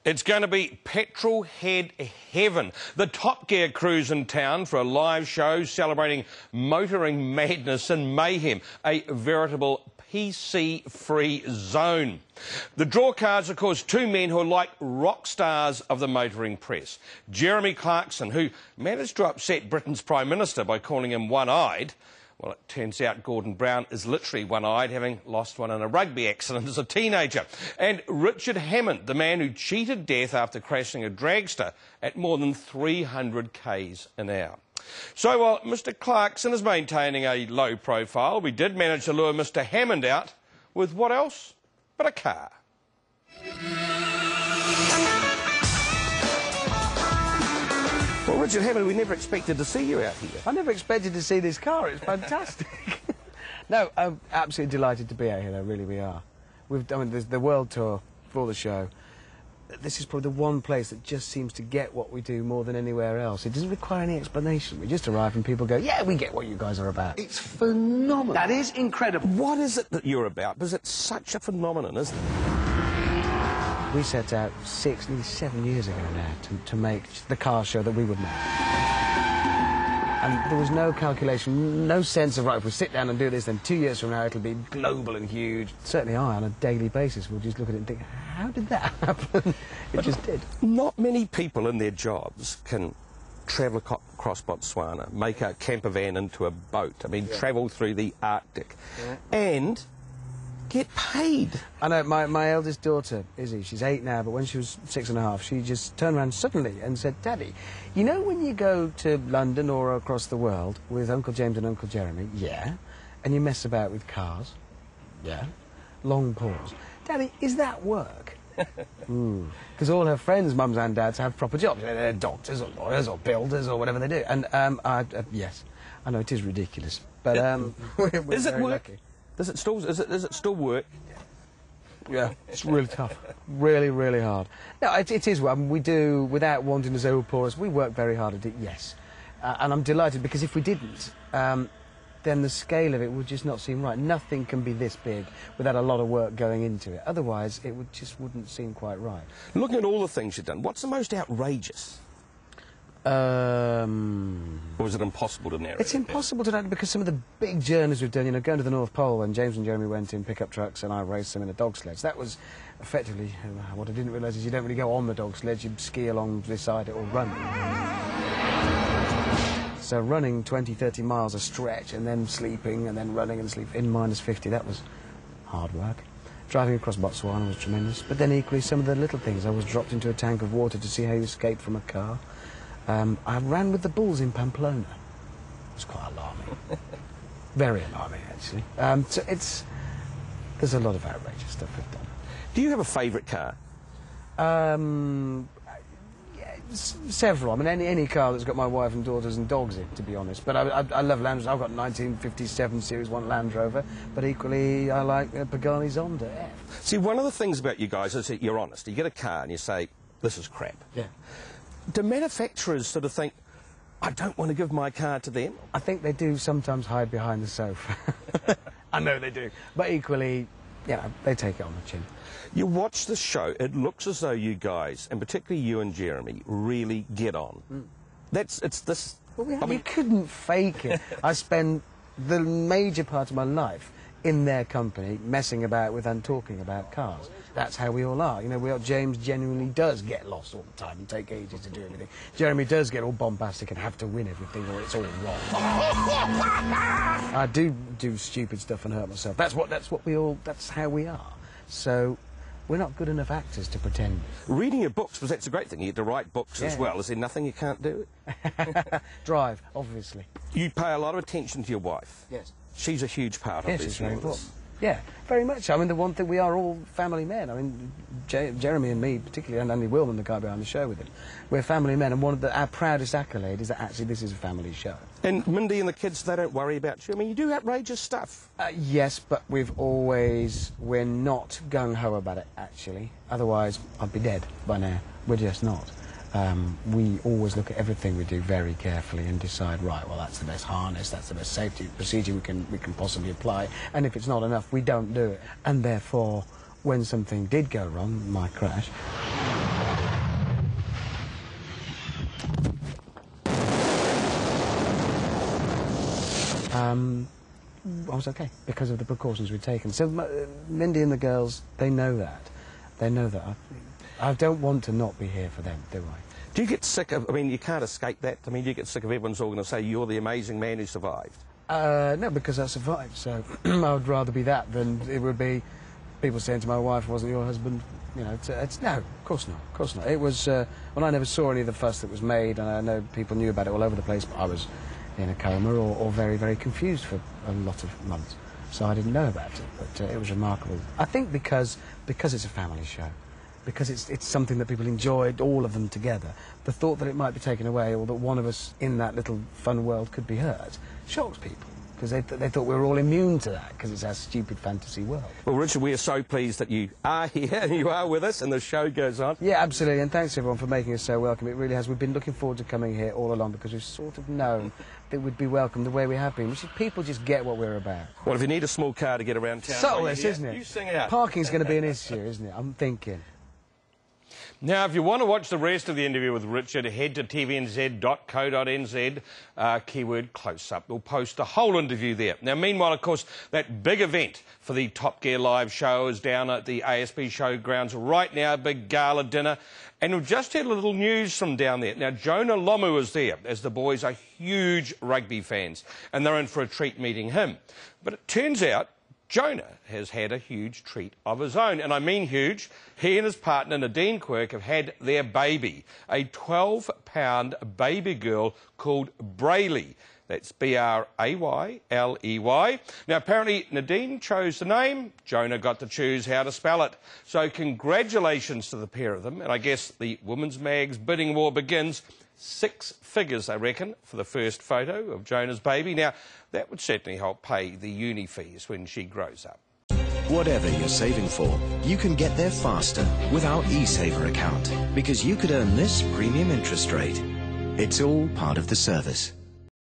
It's going to be petrol head heaven. The Top Gear crew's in town for a live show celebrating motoring madness and mayhem, a veritable PC-free zone. The draw cards, of course, two men who are like rock stars of the motoring press. Jeremy Clarkson, who managed to upset Britain's Prime Minister by calling him one-eyed. Well, it turns out Gordon Brown is literally one-eyed, having lost one in a rugby accident as a teenager. And Richard Hammond, the man who cheated death after crashing a dragster at more than 300 k's an hour. So while Mr Clarkson is maintaining a low profile, we did manage to lure Mr Hammond out with what else but a car. Well, Richard Hammond, we never expected to see you out here. I never expected to see this car. It's fantastic. No, I'm absolutely delighted to be out here, though, really we are. We've done the world tour for the show. This is probably the one place that just seems to get what we do more than anywhere else. It doesn't require any explanation. We just arrive and people go, yeah, we get what you guys are about. It's phenomenal. That is incredible. What is it that you're about? Because it's such a phenomenon, isn't it? We set out 6, nearly 7 years ago now to make the car show that we would make. And there was no calculation, no sense of, right, if we sit down and do this, then 2 years from now it'll be global and huge. Certainly I, on a daily basis, will just look at it and think, how did that happen? It just did. Not many people in their jobs can travel across Botswana, make a camper van into a boat, I mean, travel through the Arctic, and get paid. I know, my eldest daughter, Izzy, she's 8 now, but when she was 6.5, she just turned around suddenly and said, Daddy, you know when you go to London or across the world with Uncle James and Uncle Jeremy, and you mess about with cars, long pause, Daddy, is that work? Because all her friends' mums and dads have proper jobs. They're doctors or lawyers or builders or whatever they do. And, yes, I know it is ridiculous, but we're is it very work? lucky. Does it still work? Yeah, it's really tough. Really, really hard. No, it is. We do, without wanting to say we're porous, we work very hard at it, yes. And I'm delighted, because if we didn't, then the scale of it would just not seem right. Nothing can be this big without a lot of work going into it. Otherwise, it wouldn't seem quite right. Looking at all the things you've done, what's the most outrageous? Or is it impossible to narrow? It's impossible to know, because some of the big journeys we've done, you know, going to the North Pole, and James and Jeremy went in pickup trucks and I raced them in a dog sledge. That was effectively, what I didn't realise is you don't really go on the dog sledge, you ski along beside it or run. So running 20, 30 miles a stretch and then sleeping and then running and sleep in -50, that was hard work. Driving across Botswana was tremendous. But then equally some of the little things. I was dropped into a tank of water to see how you escape from a car. I ran with the bulls in Pamplona. It was quite alarming. Very alarming, actually. So there's a lot of outrageous stuff we've done. Do you have a favourite car? Several. I mean, any car that's got my wife and daughters and dogs in, to be honest. But I love Land Rovers. I've got 1957 Series 1 Land Rover, but equally I like Pagani Zonda F. See, one of the things about you guys is that you're honest. You get a car and you say, this is crap. Yeah. Do manufacturers sort of think, I don't want to give my car to them? I think they do sometimes hide behind the sofa. I know they do. But equally, yeah, they take it on the chin. You watch the show, it looks as though you guys, and particularly you and Jeremy, really get on. It's this... Well, you couldn't fake it. I spend the major part of my life in their company, messing about with and talking about cars. That's how we all are. You know, James genuinely does get lost all the time and take ages to do everything. Jeremy does get all bombastic and have to win everything, or it's all wrong. I do stupid stuff and hurt myself. That's how we are. So we're not good enough actors to pretend. Reading your books, because that's a great thing. You get to write books as well. Is there nothing you can't do? Drive, obviously. You pay a lot of attention to your wife. Yes. She's a huge part of this. Yes, very important. Yeah, very much. I mean, the one thing, we are all family men. I mean, Jeremy and me, particularly, and Andy Willman, the guy behind the show with him, we're family men, and one of our proudest accolades is that actually this is a family show. And Mindy and the kids, they don't worry about you? I mean, you do outrageous stuff. Yes, but we're not gung-ho about it, actually. Otherwise, I'd be dead by now. We're just not. We always look at everything we do very carefully and decide, right, well, that's the best harness, that's the best safety procedure we can possibly apply, and if it's not enough, we don't do it. And therefore, when something did go wrong, my crash, I was okay because of the precautions we'd taken. So Mindy and the girls, they know that. They know that. I don't want to not be here for them, do I? Do you get sick of, I mean, you can't escape that. I mean, do you get sick of everyone's all going to say you're the amazing man who survived? No, because I survived, so I would rather be that than it would be people saying to my wife, wasn't your husband? You know, no, of course not, of course not. It was, when I never saw any of the fuss that was made, and I know people knew about it all over the place, but I was in a coma or very, very confused for a lot of months. So I didn't know about it, but it was remarkable. I think because it's a family show, because it's something that people enjoyed, all of them together, the thought that it might be taken away or that one of us in that little fun world could be hurt shocks people. Because they thought we were all immune to that, because it's our stupid fantasy world. Well, Richard, we are so pleased that you are here and you are with us and the show goes on. Yeah, absolutely, and thanks everyone for making us so welcome. It really has. We've been looking forward to coming here all along because we've sort of known that we'd be welcome the way we have been, which is people just get what we're about. Well, if you need a small car to get around town... Subtle, isn't it? You sing out. Parking's going to be an issue, isn't it? I'm thinking. Now, if you want to watch the rest of the interview with Richard, head to tvnz.co.nz, keyword close-up. We'll post the whole interview there. Now, meanwhile, of course, that big event for the Top Gear live show is down at the ASB Showgrounds right now, big gala dinner. And we've just had a little news from down there. Now, Jonah Lomu is there, as the boys are huge rugby fans, and they're in for a treat meeting him. But it turns out Jonah has had a huge treat of his own, and I mean huge. He and his partner Nadine Quirk have had their baby, a 12-pound baby girl called Brayley. That's B-R-A-Y-L-E-Y. Now, apparently Nadine chose the name. Jonah got to choose how to spell it. So congratulations to the pair of them, and I guess the Women's Mag's bidding war begins. 6 figures, I reckon, for the first photo of Jonah's baby. Now, that would certainly help pay the uni fees when she grows up. Whatever you're saving for, you can get there faster with our eSaver account, because you could earn this premium interest rate. It's all part of the service.